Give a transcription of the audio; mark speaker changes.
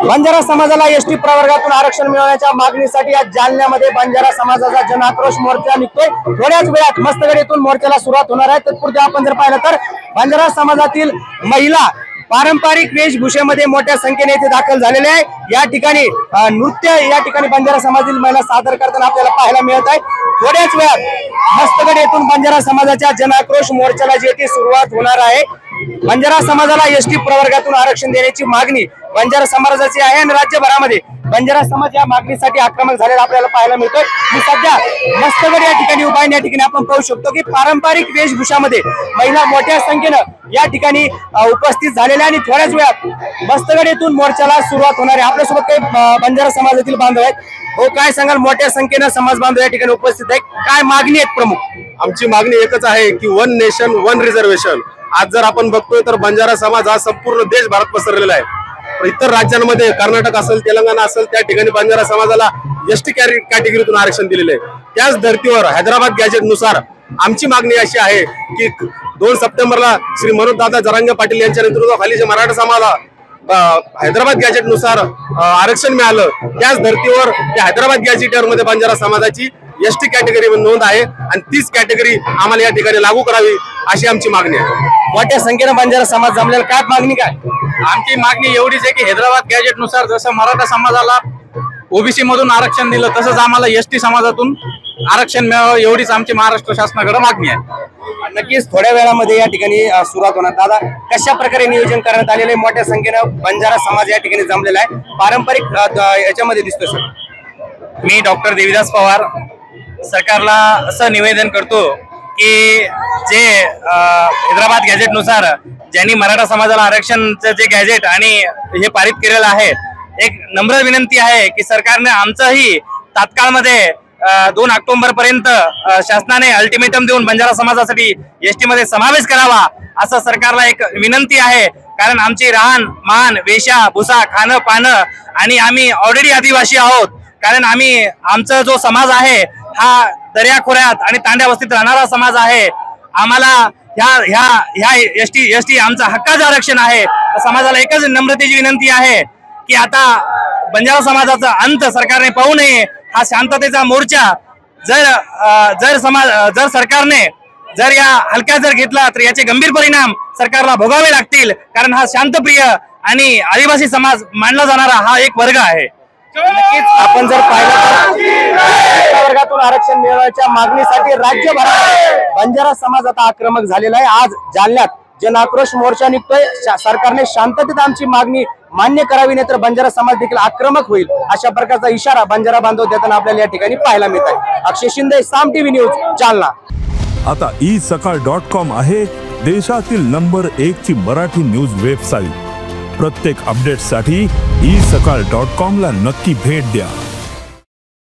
Speaker 1: बंजारा समाजाला एसटी प्रवर्गातून आरक्षण मिळवण्याच्या मागणीसाठी आज जालन्यामध्ये बंजारा समाजाचा जनाक्रोश मोर्चा निघतोय। थोड्याच वेळात मस्तगडीतून मोर्चाला सुरुवात होणार आहे। तत्पूर्वी आपण जर पाहिलं तर बंजारा समाजातील महिला पारंपरिक वेशभूषेमध्ये मोठ्या संख्येने येथे दाखल झालेले आहे। या ठिकाणी नृत्य या ठिकाणी बंजारा समाजातील महिला सादर करताना आपल्याला पाहायला मिळत आहे। थोड्याच वेळात मस्तगड येथून बंजारा समाजाच्या जनाक्रोश मोर्चाला जी ती सुरुवात होणार आहे। बंजारा समाजाला एसटी प्रवर्गातून आरक्षण देण्याची मागणी बंजारा समाजाची आहे आणि राज्यभरामध्ये बंजारा समाज या मागणीसाठी आक्रमक झालेला आपल्याला पाहायला मिळतोय। मी सध्या मस्तगड या ठिकाणी उभा आहे। या ठिकाणी आपण पाहू शकतो की पारंपरिक वेशभूषामध्ये महिला मोठ्या संख्येनं या ठिकाणी उपस्थित झालेल्या आणि थोड्याच वेळात मस्तगड येथून मोर्चाला सुरुवात होणार आहे। आपल्यासोबत काही बंजारा समाजातील बांधव आहेत। हो, काय सांगाल? मोठ्या संख्येनं समाज बांधव या ठिकाणी उपस्थित आहेत, काय मागणी आहेत प्रमुख?
Speaker 2: आमची मागणी एकच आहे की वन नेशन वन रिझर्वेशन। आज जर आपण बघतोय तर बंजारा समाज हा संपूर्ण देशभरात पसरलेला आहे। इतर राज्यांमध्ये कर्नाटक असेल, तेलंगणा असेल, त्या ठिकाणी बंजारा समाजाला एसटी कॅटेगरीतून आरक्षण दिलेले आहे। त्याच धर्तीवर हैदराबाद गॅजेट नुसार आमची मागणी अशी आहे की 2 सप्टेंबरला श्री मनोजदादा जरांगे पाटील यांच्या नेतृत्वाखाली जे मराठा समाजाला हैदराबाद गॅजेट नुसार आरक्षण मिळालं, त्याच धर्तीवर त्या हैदराबाद गॅजेटर मध्ये बंजारा समाजाची एसटी कॅटेगरी नोंद आहे आणि तीच कॅटेगरी आम्हाला या ठिकाणी लागू करावी अशी आमची मागणी आहे।
Speaker 1: मोठ्या संख्येनं बंजारा समाज जमलेला, काय मागणी काय?
Speaker 3: आमची मागणी एवढीच आहे की हैदराबाद गॅजेट नुसार जसं मराठा समाजाला ओबीसी मधून आरक्षण दिलं तसंच आम्हाला एसटी समाजातून आरक्षण मिळावं एवढीच आमची महाराष्ट्र शासनाकडे मागणी आहे।
Speaker 1: नक्कीच थोड्या वेळामध्ये या ठिकाणी सुरुवात होणार। दादा, कशा प्रकारे नियोजन करण्यात आलेले? मोठ्या संख्येनं बंजारा समाज या ठिकाणी जमलेला आहे, पारंपरिक याच्यामध्ये दिसतोय सर।
Speaker 3: मी डॉक्टर देविदास पवार सरकारला असं निवेदन करतो की जे हैदराबाद गॅजेट नुसार ज्यांनी मराठा समाजाला आरक्षणचं जे गॅजेट आणि हे पारित केलेलं आहे, एक नम्र विनंती आहे की सरकारने आमचंही तात्काळमध्ये 2 ऑक्टोबर पर्यंत शासनाने अल्टिमेटम देऊन बंजारा समाजासाठी एसटी मध्ये समावेश करावा असं सरकारला एक विनंती आहे। कारण आमची राहण मान वेशा भूषा खाणं पाणं आणि आम्ही ऑलरेडी आदिवासी आहोत। कारण आमचा जो समाज आहे हा दर्याखोऱ्यात आणि तांड्या वस्तीत राहणारा समाज आहे। आम्हाला ह्या एसटी आमचा हक्काचं आरक्षण आहे। समाजाला एकच नम्रतेची विनंती आहे की आता बंजारा समाजाचा अंत सरकारने पाहू नये। हा शांततेचा मोर्चा जर सरकारने या हलक्यात जर घेतला तर याचे गंभीर परिणाम सरकारला भोगावे लागतील। कारण हा शांतप्रिय आणि आदिवासी समाज मानला जाणारा हा एक वर्ग आहे।
Speaker 1: नक्कीच आपण जर पाहिलं वर्गातून आरक्षण मिळवण्याच्या मागणीसाठी राज्यभरात बंजारा समाज आता आक्रमक झालेला आहे। आज जालन्यात जनाक्रोश मोर्चा निघतोय। सरकारने शांततेत आमची मागणी मान्य करावी, नाही तर बंजारा समाज देखील आक्रमक होईल अशा प्रकारचा इशारा बंजारा बांधव देताना आपल्याला या ठिकाणी पाहायला मिळत आहे। अक्षय शिंदे, साम टीव्ही न्यूज, जालना।
Speaker 4: आता isakal.com आहे देशातील नंबर 1 ची मराठी न्यूज वेबसाईट। प्रत्येक अपडेटसाठी isakal.com ला नक्की भेट द्या।